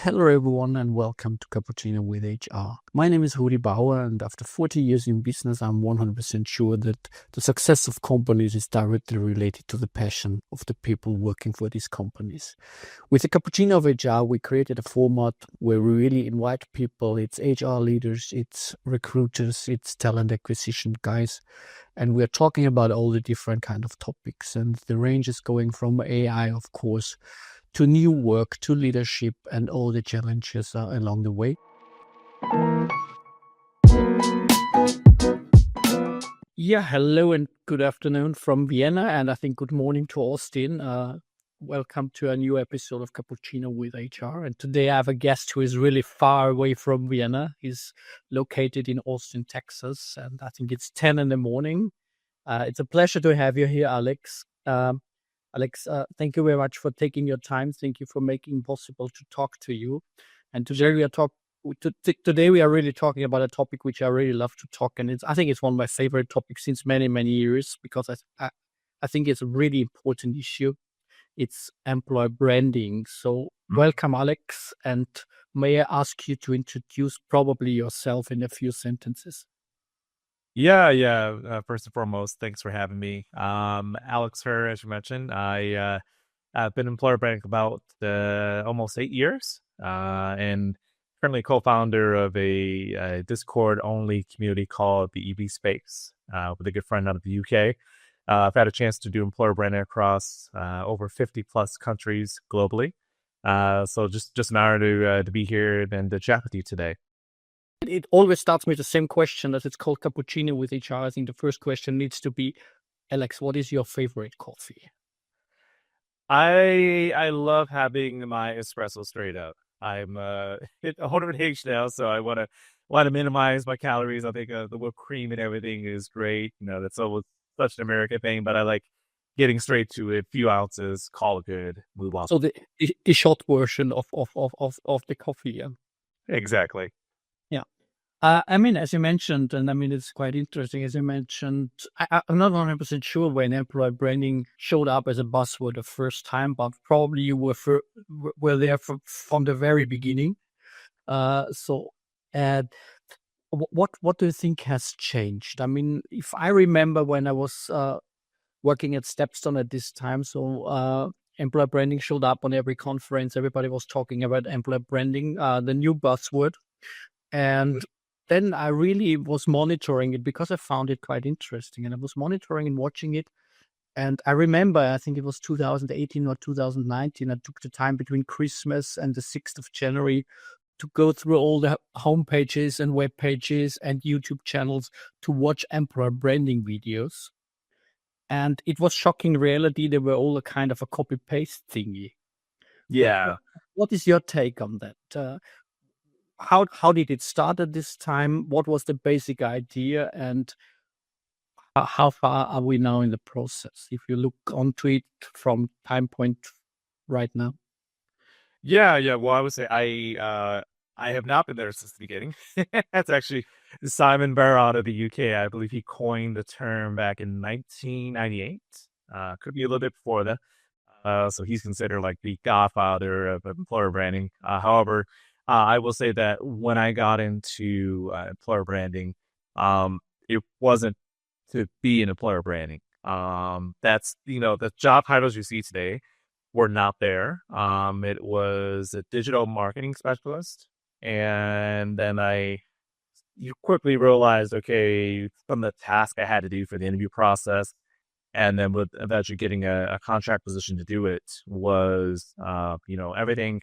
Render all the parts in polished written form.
Hello, everyone, and welcome to Cappuccino with HR. My name is Rudi Bauer, and after 40 years in business, I'm 100% sure that the success of companies is directly related to the passion of the people working for these companies. With the Cappuccino of HR, we created a format where we really invite people. It's HR leaders, it's recruiters, it's talent acquisition guys, and we're talking about all the different kind of topics. And the range is going from AI, of course, to new work, to leadership, and all the challenges along the way. Yeah, hello and good afternoon from Vienna, and I think good morning to Austin. Welcome to a new episode of Cappuccino with HR. And today I have a guest who is really far away from Vienna. He's located in Austin, Texas, and I think it's 10 in the morning. It's a pleasure to have you here, Alex. Alex, thank you very much for taking your time. Thank you for making it possible to talk to you. And today we are really talking about a topic which I really love to talk, and I think it's one of my favorite topics since many years because I think it's a really important issue. It's employer branding. So welcome, Alex, and may I ask you to introduce probably yourself in a few sentences? Yeah. First and foremost, thanks for having me. Alex Her, as you mentioned, I've been employer branding about almost 8 years, and currently co-founder of a Discord-only community called the EB Space with a good friend out of the UK. I've had a chance to do employer branding across over 50 plus countries globally. So just an honor to be here and to chat with you today. It always starts with the same question, as it's called Cappuccino with HR. I think the first question needs to be, Alex, what is your favorite coffee? I love having my espresso straight up. I'm older in age now, so I want to minimize my calories. I think the whipped cream and everything is great. That's always such an American thing, but I like getting straight to it. Few ounces, call it good, move on. So the short version of the coffee, yeah. Exactly. Yeah. I mean, as you mentioned, and I mean, it's quite interesting, as you mentioned, I'm not 100% sure when employer branding showed up as a buzzword the first time, but probably you were there from the very beginning. And what do you think has changed? I mean, if I remember when I was working at Stepstone at this time, so employer branding showed up on every conference. Everybody was talking about employer branding, the new buzzword. And then I really was monitoring it because I found it quite interesting, and I was monitoring and watching it. And I remember, I think it was 2018 or 2019, I took the time between Christmas and the 6th of January to go through all the homepages and web pages and YouTube channels to watch employer branding videos. And it was shocking reality. They were all a kind of a copy paste thingy. Yeah. What is your take on that? How did it start at this time? What was the basic idea, and how far are we now in the process? If you look onto it from time point right now. Yeah. Well, I would say I have not been there since the beginning. That's actually Simon Barr out of the UK. I believe he coined the term back in 1998. Could be a little bit before that. So he's considered like the godfather of employer branding. However, I will say that when I got into employer branding, it wasn't to be an employer branding. That's the job titles you see today were not there. It was a digital marketing specialist, and then you quickly realized, okay, from the task I had to do for the interview process, and then with eventually getting a contract position to do it was, everything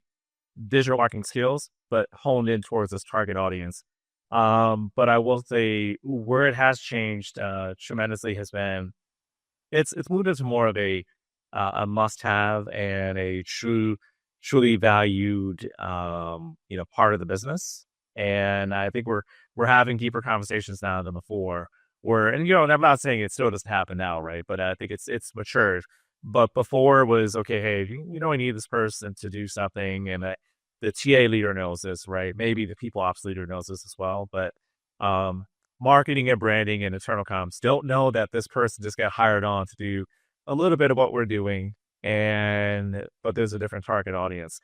digital marketing skills, but honed in towards this target audience. But I will say where it has changed tremendously has been it's moved into more of a must-have and a truly valued part of the business. And I think we're having deeper conversations now than before. And I'm not saying it still doesn't happen now, right? But I think it's matured. But before it was okay. Hey, we need this person to do something, and the TA leader knows this, right? Maybe the people ops leader knows this as well. But marketing and branding and internal comms don't know that this person just got hired on to do a little bit of what we're doing, but there's a different target audience.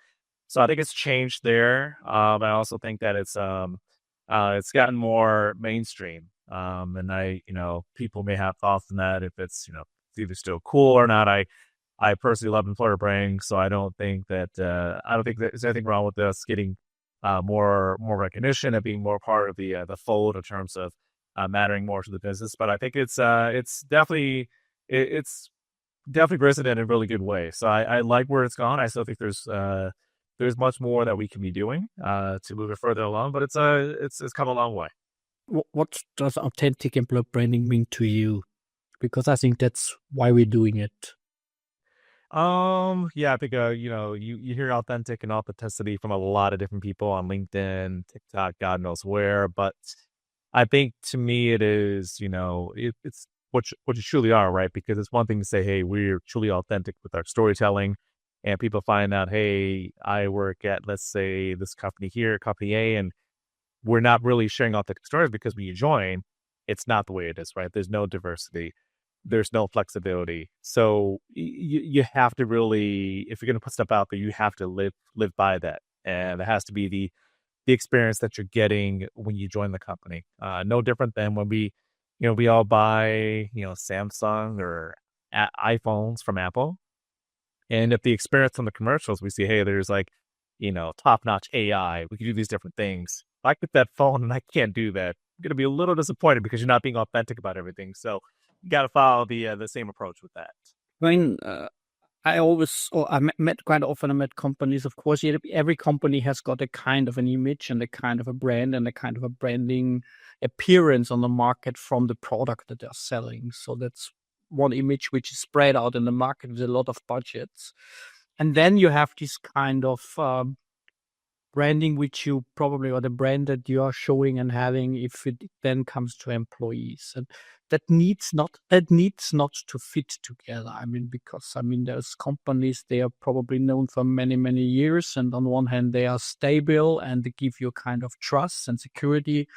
So I think it's changed there. I also think that it's gotten more mainstream. And people may have thoughts on that if it's either still cool or not. I personally love employer branding, so I don't think that there's anything wrong with us getting more recognition and being more part of the fold in terms of mattering more to the business. But I think it's definitely risen in a really good way. So I like where it's gone. I still think there's much more that we can be doing to move it further along, but it's come a long way. What does authentic employer branding mean to you? Because I think that's why we're doing it. Yeah, I think you hear authentic and authenticity from a lot of different people on LinkedIn, TikTok, God knows where, but I think to me it is, it's what you truly are, right? Because it's one thing to say, hey, we're truly authentic with our storytelling, and people find out, hey, I work at, let's say, this company here, company A, and we're not really sharing authentic stories because when you join, it's not the way it is, right? There's no diversity, there's no flexibility. So you have to really, if you're going to put stuff out there, you have to live by that, and it has to be the experience that you're getting when you join the company. No different than when we all buy Samsung or iPhones from Apple, and if the experience on the commercials, we see, hey, there's like, top notch AI, we can do these different things. If I get that phone and I can't do that, I'm going to be a little disappointed because you're not being authentic about everything. So you got to follow the same approach with that. I mean, met quite often. I met companies. Of course, every company has got a kind of an image and a kind of a brand and a kind of a branding appearance on the market from the product that they're selling. So that's one image which is spread out in the market with a lot of budgets. And then you have this kind of branding which you probably, or the brand that you are showing and having, if it then comes to employees, and that needs not to fit together. I mean, because there's companies, they are probably known for many years, and on one hand they are stable and they give you a kind of trust and security.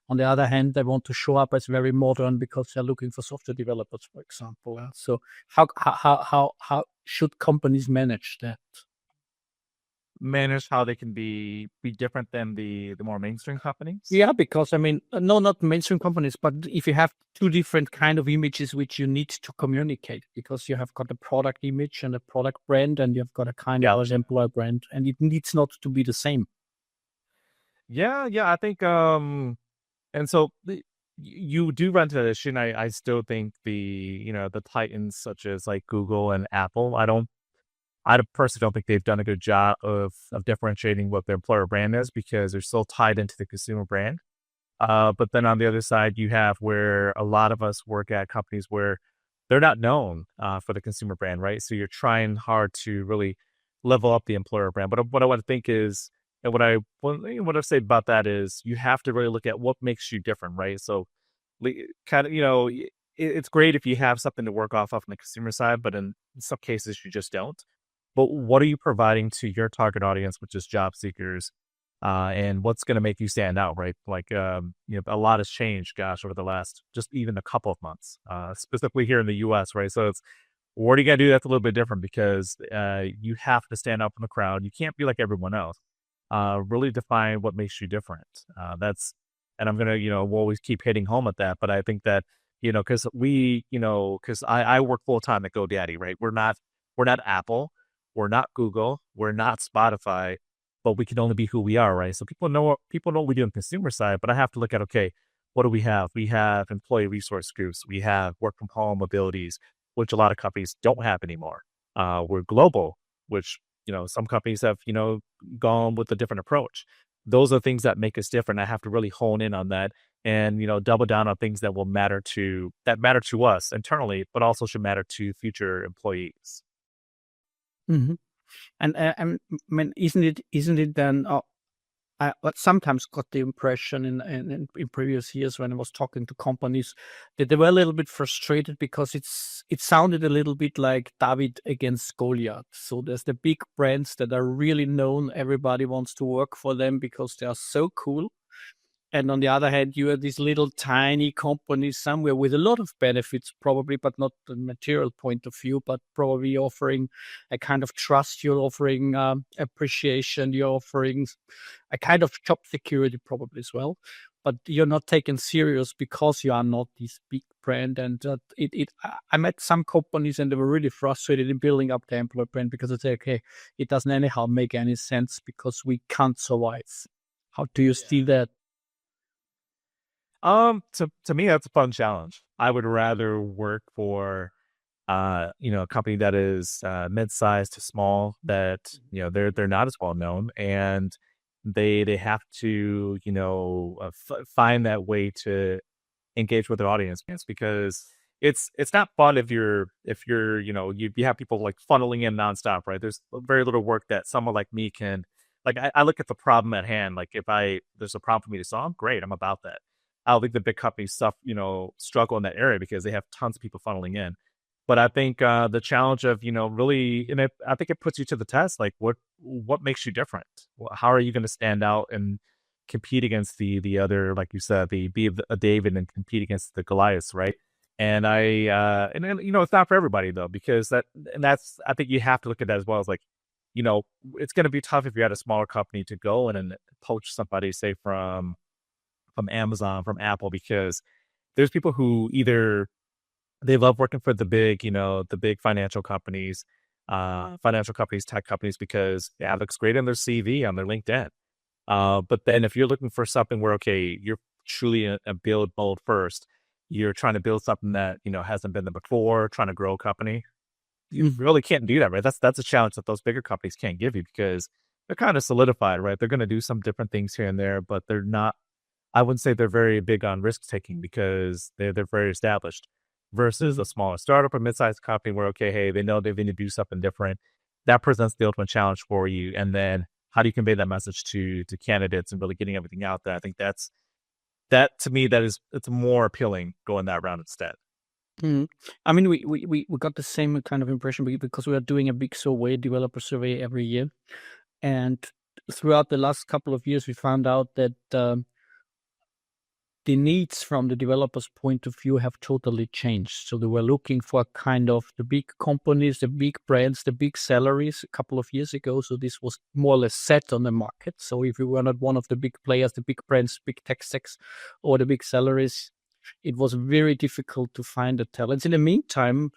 On the other hand, they want to show up as very modern because they're looking for software developers, for example. So how should companies manage that? Manage how they can be different than the more mainstream companies. Yeah, because no, not mainstream companies, but if you have two different kind of images which you need to communicate, because you have got a product image and a product brand, and you've got a kind Yeah. of an employer brand, and it needs not to be the same. Yeah, I think and so you do run into that issue, and I still think the titans such as like Google and Apple, personally don't think they've done a good job of differentiating what their employer brand is because they're so tied into the consumer brand. But then on the other side, you have where a lot of us work at companies where they're not known for the consumer brand, right? So you're trying hard to really level up the employer brand. But what I want to think is, and what I say about that is, you have to really look at what makes you different, right? So, kind of, it's great if you have something to work off of on the consumer side, but in some cases you just don't. But what are you providing to your target audience, which is job seekers, and what's going to make you stand out, right? Like, a lot has changed, gosh, over the last just even a couple of months, specifically here in the U.S., right? So it's what are you going to do that's a little bit different because you have to stand out from the crowd. You can't be like everyone else. Really define what makes you different. And I'm gonna, we'll always keep hitting home at that. But I think that, because I work full time at GoDaddy, right? We're not Apple, we're not Google, we're not Spotify, but we can only be who we are, right? So people know what we do on the consumer side, but I have to look at, okay, what do we have? We have employee resource groups, we have work from home abilities, which a lot of companies don't have anymore. We're global, which some companies have gone with a different approach. Those are things that make us different. I have to really hone in on that and double down on things that matter to us internally, but also should matter to future employees. Hmm. And isn't it then? I sometimes got the impression in previous years when I was talking to companies that they were a little bit frustrated because it sounded a little bit like David against Goliath. So there's the big brands that are really known. Everybody wants to work for them because they are so cool. And on the other hand, you are these little tiny companies somewhere with a lot of benefits, probably, but not the material point of view, but probably offering a kind of trust. You're offering appreciation. You're offering a kind of job security, probably as well. But you're not taken serious because you are not this big brand. And I met some companies and they were really frustrated in building up the employer brand because they say, okay, it doesn't anyhow make any sense because we can't survive. How do you see that? To me, that's a fun challenge. I would rather work for, a company that is mid-sized to small, that they're not as well known, and they have to find that way to engage with their audience. Yes, because it's not fun if you're you have people like funneling in nonstop, right? There's very little work that someone like me can, like, I look at the problem at hand. Like, if there's a problem for me to solve, great, I'm about that. I'll think the big companies struggle in that area because they have tons of people funneling in. But I think the challenge of really, and I think it puts you to the test. Like, what makes you different? How are you going to stand out and compete against the other, like you said, the be a David and compete against the Goliaths, right? And and then, it's not for everybody though, because that's, I think you have to look at that as well as, like, you know, it's going to be tough if you're at a smaller company to go in and poach somebody, say from Amazon, from Apple, because there's people who either they love working for the big financial companies, tech companies, because yeah, it looks great on their CV, on their LinkedIn. But then if you're looking for something where, okay, you're truly a build mode first, you're trying to build something that, hasn't been there before, trying to grow a company, you really can't do that, right? That's a challenge that those bigger companies can't give you because they're kind of solidified, right? They're going to do some different things here and there, but they're not, I wouldn't say they're very big on risk taking because they're very established versus a smaller startup or mid-sized company where, okay, hey, they know they need to do something different. That presents the ultimate challenge for you. And then how do you convey that message to candidates and really getting everything out there? I think that to me, it's more appealing going that route instead. Mhm. I mean, we got the same kind of impression because we are doing a big survey, developer survey every year. And throughout the last couple of years, we found out that the needs from the developer's point of view have totally changed. So they were looking for kind of the big companies, the big brands, the big salaries a couple of years ago. So this was more or less set on the market. So if you were not one of the big players, the big brands, big tech stacks, or the big salaries, it was very difficult to find the talents. In the meantime,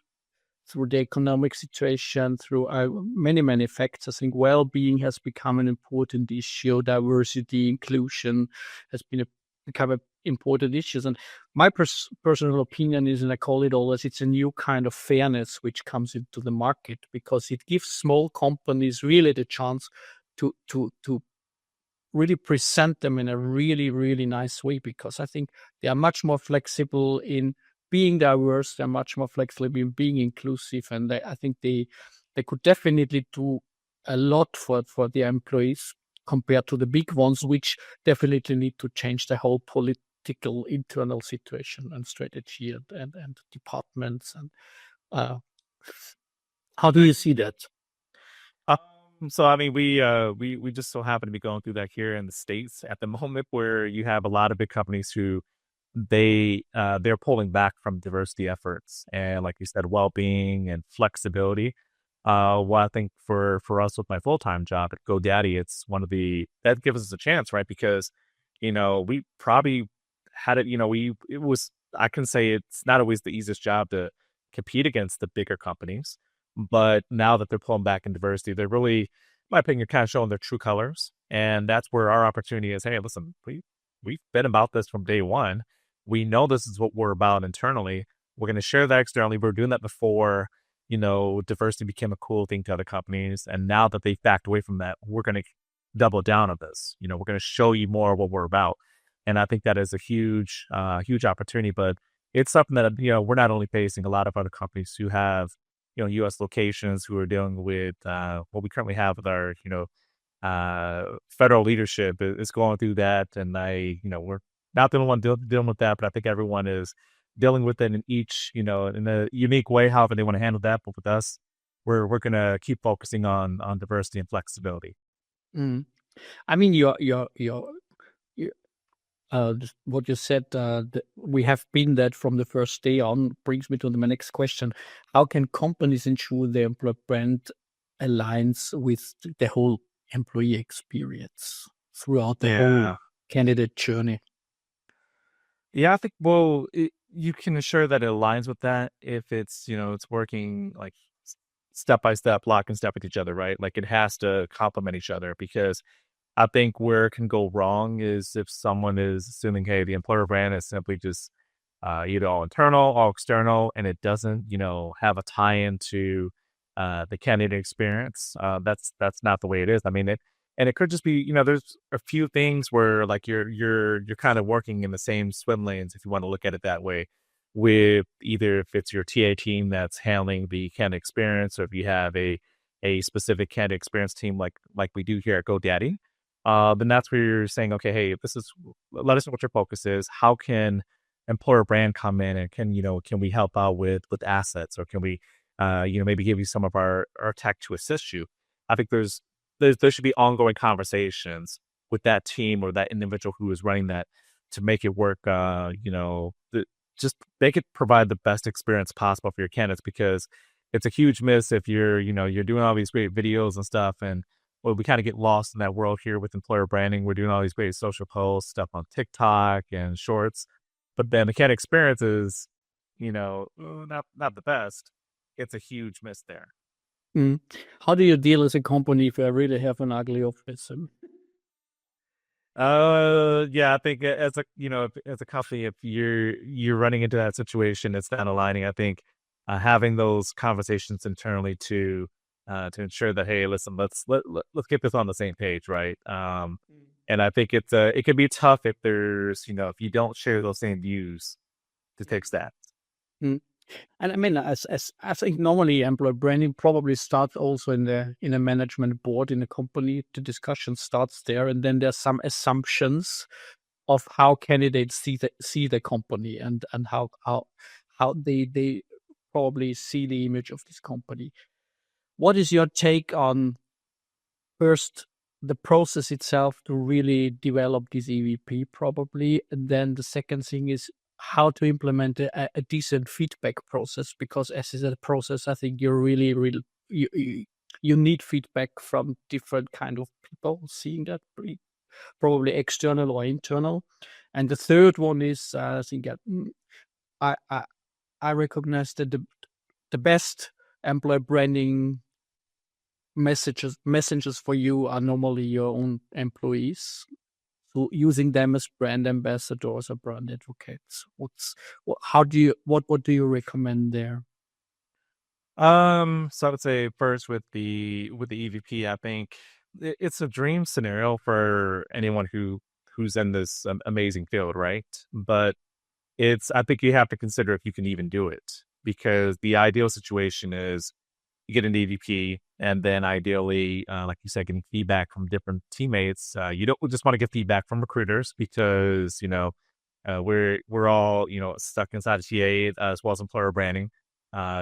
through the economic situation, through many, many factors, I think well-being has become an important issue. Diversity, inclusion has become an important issues. And my personal opinion is, and I call it always, it's a new kind of fairness which comes into the market because it gives small companies really the chance to really present them in a really, really nice way because I think they are much more flexible in being diverse. They're much more flexible in being inclusive, and I think they could definitely do a lot for their employees compared to the big ones, which definitely need to change the whole political internal situation and strategy and departments. And uh, how do you see that? So I mean, we just so happen to be going through that here in the States at the moment, where you have a lot of big companies who they're pulling back from diversity efforts and, like you said, well-being and flexibility. Well, I think for us with my full-time job at GoDaddy, it's one of the that gives us a chance, right? Because we probably had it. We it was I can say it's not always the easiest job to compete against the bigger companies, but now that they're pulling back in diversity, they're really, in my opinion, kind of showing their true colors, and that's where our opportunity is. Hey, listen, we've been about this from day one. We know this is what we're about internally. We're going to share that externally. We were doing that before, diversity became a cool thing to other companies. And now that they've backed away from that, we're going to double down on this. We're going to show you more of what we're about. And I think that is a huge opportunity. But it's something that, we're not only facing, a lot of other companies who have, U.S. locations who are dealing with what we currently have with our, federal leadership is going through that. And we're not the only one dealing with that, but I think everyone is dealing with it in each, in a unique way, however they want to handle that. But with us, we're going to keep focusing on diversity and flexibility. Mm. I mean, your what you said, we have been that from the first day on, brings me to my next question. How can companies ensure their employer brand aligns with the whole employee experience throughout the whole Yeah. candidate journey? Yeah, I think, well, you can ensure that it aligns with that if it's, it's working like step by step, lock and step with each other, right? Like it has to complement each other because I think where it can go wrong is if someone is assuming, hey, the employer brand is simply just either all internal, all external, and it doesn't, have a tie-in to the candidate experience. That's not the way it is. I mean, it could just be, there's a few things where like you're kind of working in the same swim lanes, if you want to look at it that way. With either if it's your TA team that's handling the candidate experience, or if you have a specific candidate experience team like we do here at GoDaddy, then that's where you're saying, okay, hey, let us know what your focus is. How can employer brand come in, and can we help out with assets, or can we maybe give you some of our tech to assist you? I think there should be ongoing conversations with that team or that individual who is running that to make it work. Just make it provide the best experience possible for your candidates, because it's a huge miss if you're doing all these great videos and stuff, and well, we kind of get lost in that world here with employer branding. We're doing all these great social posts, stuff on TikTok and shorts, but then the candidate experience is, not the best. It's a huge miss there. Mm. How do you deal as a company if I really have an ugly office? Yeah, I think as as a company, if you're running into that situation, it's not aligning. I think having those conversations internally to ensure that, hey, listen, let's get this on the same page, right? And I think it can be tough if there's if you don't share those same views to take steps. Mm. And I mean, as I think normally employer branding probably starts also in a management board in a company. The discussion starts there, and then there's some assumptions of how candidates see the company, and how they probably see the image of this company. What is your take on first the process itself to really develop this EVP probably, and then the second thing is how to implement a decent feedback process, because as is a process, I think you're really you need feedback from different kind of people seeing that, probably external or internal. And the third one is I think that I, I I recognize that the best employer branding messengers for you are normally your own employees. So using them as brand ambassadors or brand advocates. What do you recommend there? So I would say first with the EVP, I think it's a dream scenario for anyone who's in this amazing field, right? But I think you have to consider if you can even do it, because the ideal situation is you get an EVP, and then ideally, like you said, getting feedback from different teammates. You don't just want to get feedback from recruiters, because we're all stuck inside of TA as well as employer branding,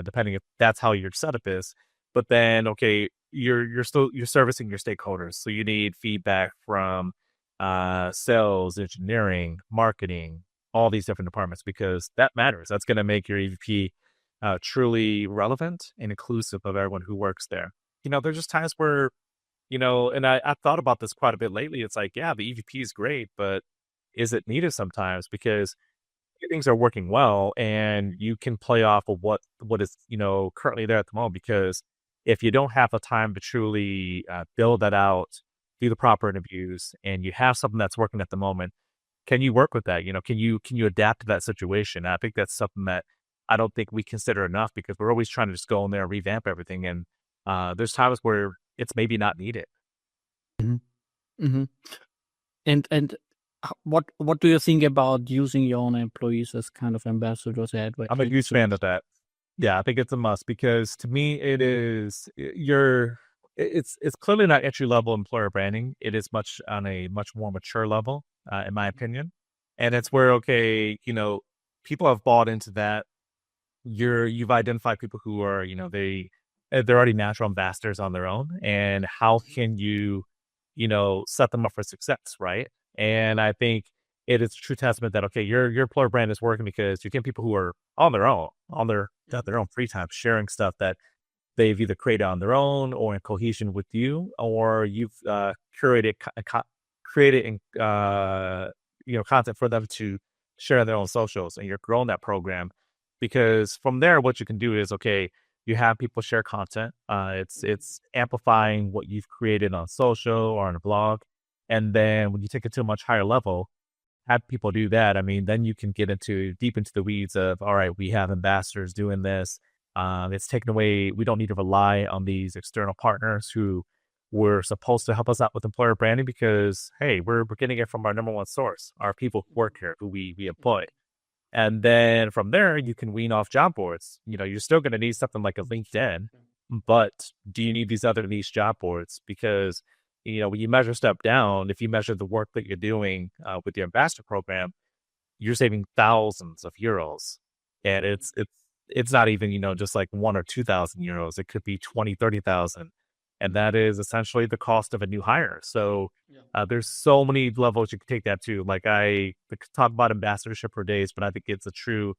depending if that's how your setup is. But then, okay, you're servicing your stakeholders, so you need feedback from sales, engineering, marketing, all these different departments, because that matters. That's going to make your EVP truly relevant and inclusive of everyone who works there. There's just times where, and I've thought about this quite a bit lately. It's like, yeah, the EVP is great, but is it needed sometimes? Because things are working well, and you can play off of what is, currently there at the moment. Because if you don't have the time to truly build that out, do the proper interviews, and you have something that's working at the moment, can you work with that? Can you adapt to that situation? I think that's something that I don't think we consider enough, because we're always trying to just go in there and revamp everything. And there's times where it's maybe not needed. Mhm. Mhm. And what do you think about using your own employees as kind of ambassadors, I'm a huge advocates? fan of that. Yeah, I think it's a must, because to me it is it's clearly not entry level employer branding. It is much on a much more mature level, in my opinion. And it's where, okay, people have bought into that. You've identified people who are, they're already natural ambassadors on their own, and how can you, set them up for success, right? And I think it is a true testament that, okay, your employer brand is working because you get people who are on their own, got their own free time, sharing stuff that they've either created on their own or in cohesion with you, or you've curated created content for them to share on their own socials, and you're growing that program. Because from there, what you can do is, okay, you have people share content. It's amplifying what you've created on social or on a blog, and then when you take it to a much higher level, have people do that. I mean, then you can get into deep into the weeds of, all right, we have ambassadors doing this. It's taken away. We don't need to rely on these external partners who were supposed to help us out with employer branding because, hey, we're getting it from our number one source, our people who work here, who we employ. And then from there, you can wean off job boards. You're still going to need something like a LinkedIn, but do you need these other niche job boards? Because, when you measure step down, if you measure the work that you're doing with your ambassador program, you're saving thousands of euros. And it's not even, just like 1 or 2,000 euros. It could be 20, 30,000. And that is essentially the cost of a new hire. So there's so many levels you can take that to. Like I could talk about ambassadorship for days, but I think it's a true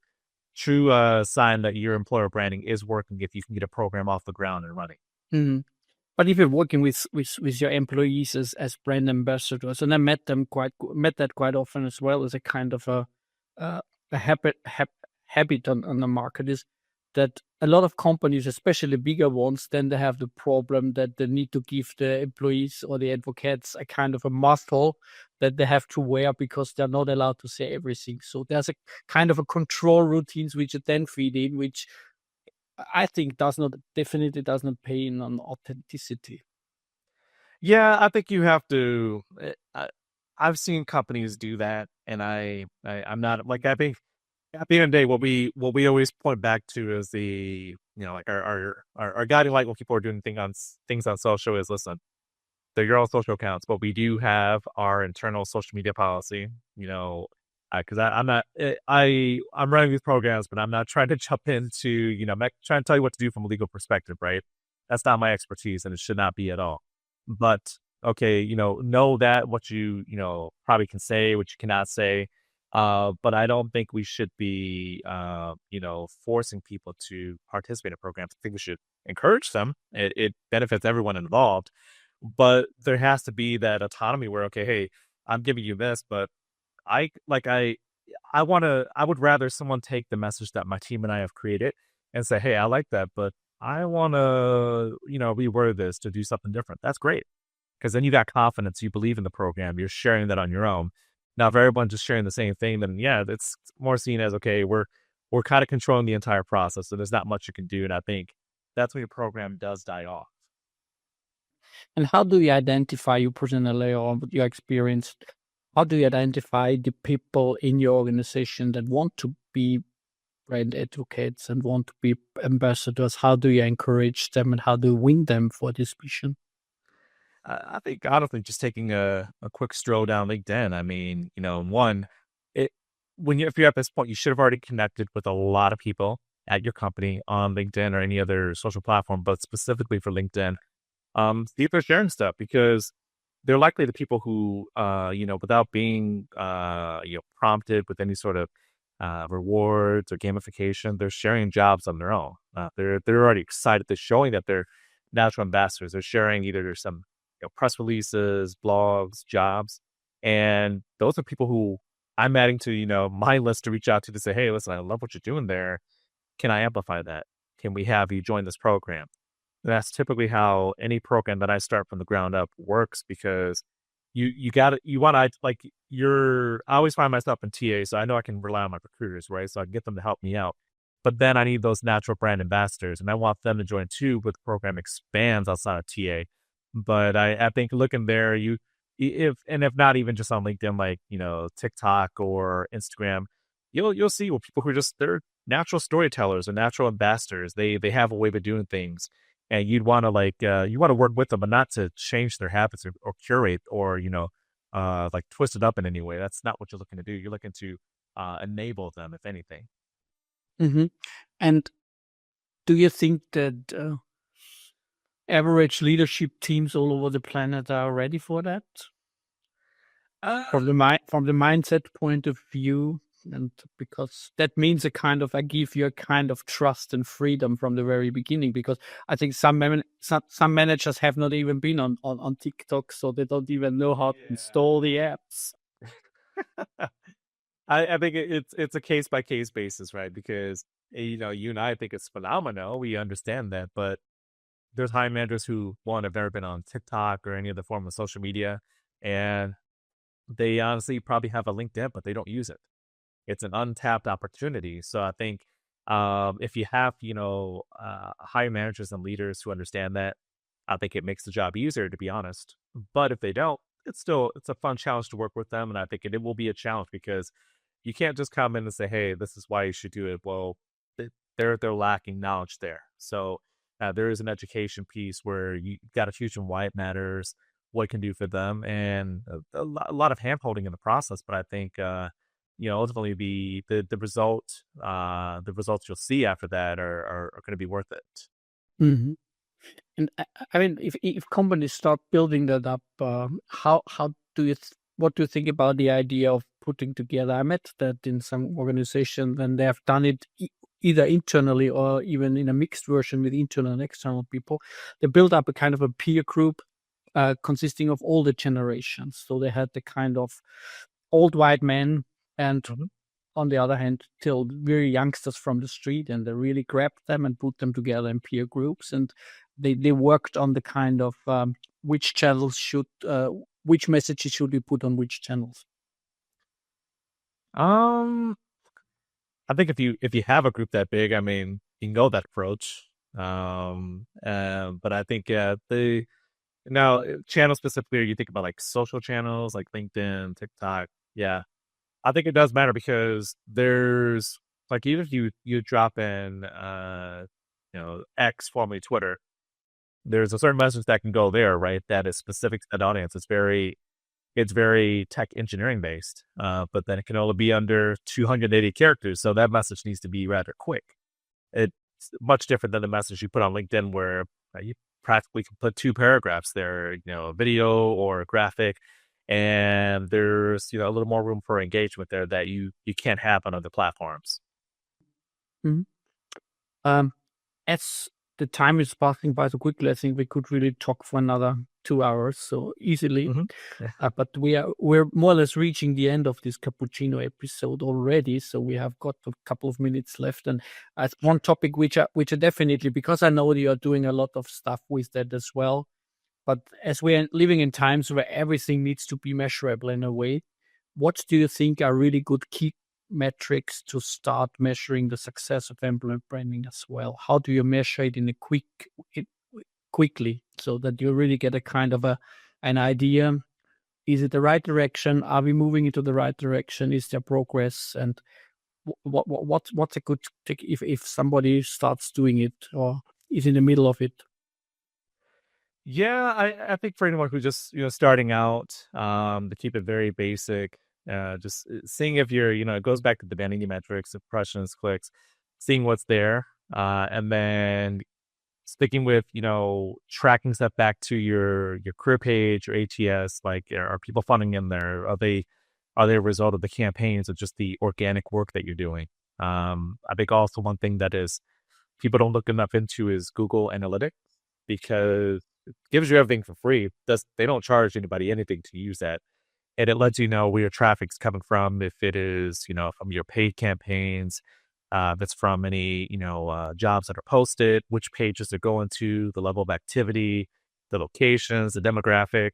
sign that your employer branding is working if you can get a program off the ground and running. Mhm. But if you're working with your employees as brand ambassadors, and I met that quite often as well as a kind of a habit on the market is that a lot of companies, especially bigger ones, then they have the problem that they need to give the employees or the advocates a kind of a muscle that they have to wear because they're not allowed to say everything. So there's a kind of a control routines which you then feed in, which I think definitely does not pay in on authenticity. Yeah, I think you have to. I've seen companies do that, and I'm not like I think at the end of the day, what we always point back to is like our guiding light when people are doing things on social is, listen, they're your own social accounts, but we do have our internal social media policy. Because I'm not I'm running these programs, but I'm not trying to jump into I'm not trying to tell you what to do from a legal perspective, right? That's not my expertise, and it should not be at all. But okay, know that what you probably can say, what you cannot say. But I don't think we should be forcing people to participate in programs. I think we should encourage them. It benefits everyone involved, but there has to be that autonomy where, okay, hey, I'm giving you this, but I like I would rather someone take the message that my team and I have created and say, hey, I like that, but I want to, reword this to do something different. That's great. Because then you got confidence, you believe in the program, you're sharing that on your own. Now, if everyone's just sharing the same thing, then yeah, it's more seen as, okay, we're kind of controlling the entire process, so there's not much you can do. And I think that's when your program does die off. And how do you identify you personally or with your experience? How do you identify the people in your organization that want to be brand advocates and want to be ambassadors? How do you encourage them and how do you win them for this mission? I think honestly, just taking a quick stroll down LinkedIn. I mean, one, it when you if you're at this point, you should have already connected with a lot of people at your company on LinkedIn or any other social platform, but specifically for LinkedIn, see if they're sharing stuff because they're likely the people who, without being, prompted with any sort of rewards or gamification, they're sharing jobs on their own. They're already excited. They're showing that they're natural ambassadors. They're sharing either some press releases, blogs, jobs, and those are people who I'm adding to my list to reach out to say, hey, listen, I love what you're doing there. Can I amplify that? Can we have you join this program? That's typically how any program that I start from the ground up works because you want to like I always find myself in TA, so I know I can rely on my recruiters, right? So I can get them to help me out. But then I need those natural brand ambassadors, and I want them to join too, but the program expands outside of TA. But I think looking there, if not even just on LinkedIn, like TikTok or Instagram, you'll see what people who are just they're natural storytellers and natural ambassadors. They have a way of doing things, and you'd want to you want to work with them, but not to change their habits or curate or like twist it up in any way. That's not what you're looking to do. You're looking to enable them, if anything. Hmm. And do you think that average leadership teams all over the planet are ready for that? Uh, from the mindset point of view, and because that means a kind of I give you a kind of trust and freedom from the very beginning. Because I think some managers have not even been on TikTok, so they don't even know how to install the apps. I think it's a case by case basis, right? Because you and I think it's phenomenal. We understand that, but there's hiring managers who one have never been on TikTok or any other form of social media, and they honestly probably have a LinkedIn, but they don't use it. It's an untapped opportunity. So I think if you have, higher managers and leaders who understand that, I think it makes the job easier, to be honest. But if they don't, it's a fun challenge to work with them, and I think it will be a challenge because you can't just come in and say, "Hey, this is why you should do it." Well, they're lacking knowledge there. So there is an education piece where you got to teach them why it matters, what it can do for them, and a lot of hand holding in the process. But I think ultimately the results you'll see after that are going to be worth it. Mhm. And I mean, if companies start building that up, how do you what do you think about the idea of putting together? I met that in some organizations, and they have done it either internally or even in a mixed version with internal and external people. They build up a kind of a peer group consisting of all the generations. So they had the kind of old white men and Mhm. on the other hand, till very youngsters from the street, and they really grabbed them and put them together in peer groups, and they worked on the kind of which channels should which messages should be put on which channels. Um, I think if you have a group that big, I mean, you can go that approach. But I think the now channel specifically, you think about like social channels like LinkedIn, TikTok. Yeah, I think it does matter because there's like even if you drop in X, formerly Twitter, there's a certain message that can go there, right? That is specific to that audience. It's very tech engineering based, but then it can only be under 280 characters, so that message needs to be rather quick. It's much different than the message you put on LinkedIn, where you practically can put two paragraphs there, a video or a graphic, and there's a little more room for engagement there that you can't have on other platforms. Mhm. Um, as the time is passing by so quickly, I think we could really talk for another 2 hours so easily. Hmm. But we're more or less reaching the end of this cappuccino episode already, so we have got a couple of minutes left. And one topic which I definitely, because I know that you are doing a lot of stuff with that as well. But as we are living in times where everything needs to be measurable in a way, what do you think are really good key metrics to start measuring the success of employer branding as well? How do you measure it in a it, quickly so that you really get a kind of an idea? Is it the right direction? Are we moving into the right direction? Is there progress? And what's a good tick if somebody starts doing it or is in the middle of it? Yeah, I think for anyone who's just starting out, to keep it very basic, just seeing if it goes back to the vanity metrics, impressions, clicks, seeing what's there, and then sticking with tracking stuff back to your career page or ATS. Like, are people funding in there? Are they a result of the campaigns or just the organic work that you're doing? I think also one thing that is people don't look enough into is Google Analytics, because it gives you everything for free. They don't charge anybody anything to use that. And it lets you know where your traffic's coming from, if it is, from your paid campaigns, if it's from any, jobs that are posted, which pages they're going to, the level of activity, the locations, the demographic.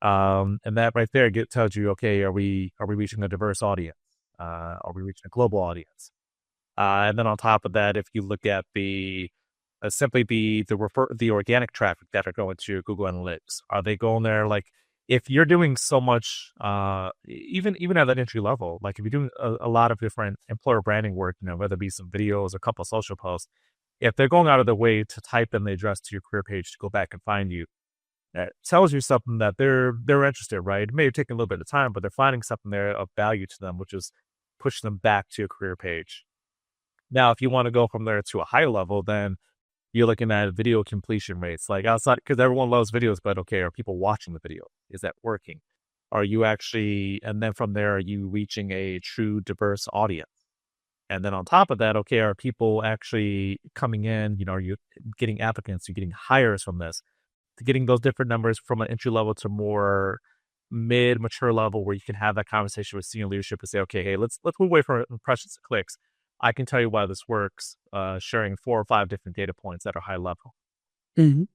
And that right there tells you, okay, are we reaching a diverse audience? Are we reaching a global audience? And then on top of that, if you look at simply the organic traffic that are going to Google Analytics, are they going there? Like, if you're doing so much, even at that entry level, like if you're doing a lot of different employer branding work, whether it be some videos, a couple of social posts, if they're going out of their way to type in the address to your career page to go back and find you, that tells you something that they're interested, right? It may have taken a little bit of time, but they're finding something there of value to them, which is push them back to your career page. Now, if you want to go from there to a higher level, then you're looking at video completion rates, like outside, because everyone loves videos, but okay, are people watching the video? Is that working? are you actually, and then from there, are you reaching a true diverse audience? And then on top of that, okay, are people actually coming in? Are you getting applicants? You're getting hires from this, to getting those different numbers from an entry level to more mid mature level where you can have that conversation with senior leadership and say, okay, hey, let's move away from impressions and clicks. I can tell you why this works, sharing 4 or 5 different data points that are high level. Mhm.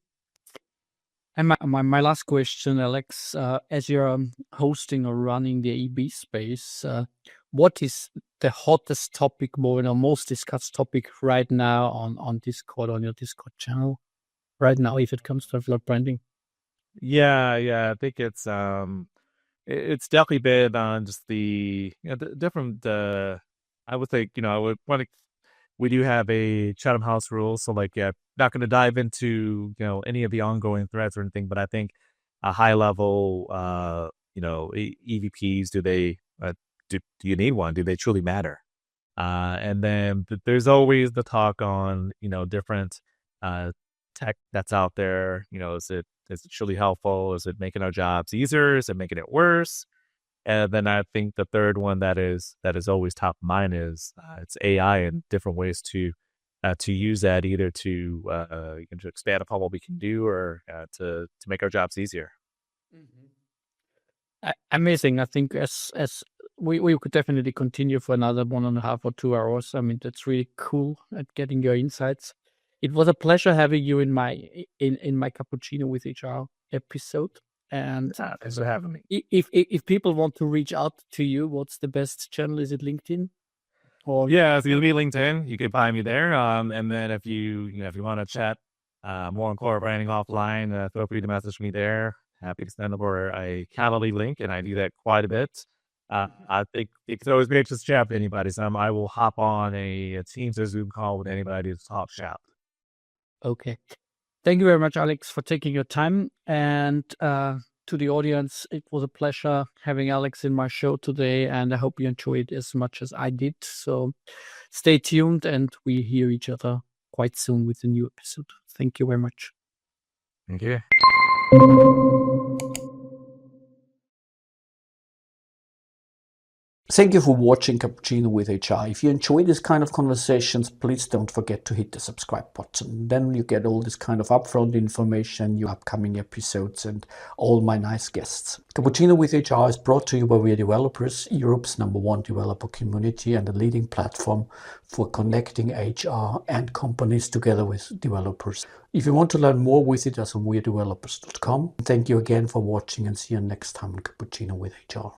And my last question, Alex, as you're hosting or running the EB space, what is the hottest topic, most discussed topic right now on Discord, on your Discord channel right now, if it comes to affiliate branding? Yeah. I think it's definitely been on just the different. I would think I would want to. We do have a Chatham House rule, so like yeah, not going to dive into any of the ongoing threats or anything, but I think a high level, EVPs, do they do you need one? Do they truly matter? And then there's always the talk on different tech that's out there. Is it truly helpful? Is it making our jobs easier? Is it making it worse? And then I think the third one that is always top of mind is it's AI and different ways to use that, either to expand upon what we can do, or to make our jobs easier. Amazing. I think as we could definitely continue for another 1.5 or 2 hours. I mean, that's really cool at getting your insights. It was a pleasure having you in my Cappuccino with HR episode. And Thanks for having me. if people want to reach out to you, what's the best channel? Is it LinkedIn? Or Yeah, it's gonna be LinkedIn. You can find me there. And then if if you want to chat more on core branding offline, feel free to message me there. Happy to send over a Calendly link, and I do that quite a bit. I think it could always be anxious to chat with anybody. So I will hop on a Teams or Zoom call with anybody to talk shop. okay. Thank you very much, Alex, for taking your time. And to the audience, it was a pleasure having Alex in my show today. And I hope you enjoyed as much as I did. So stay tuned, and we hear each other quite soon with a new episode. Thank you very much. Thank you. Thank you for watching Cappuccino with HR. If you enjoy this kind of conversations, please don't forget to hit the subscribe button. Then you get all this kind of upfront information, your upcoming episodes, and all my nice guests. Cappuccino with HR is brought to you by WeAreDevelopers, Europe's #1 developer community and a leading platform for connecting HR and companies together with developers. If you want to learn more, visit us on WeAreDevelopers.com. Thank you again for watching, and see you next time on Cappuccino with HR.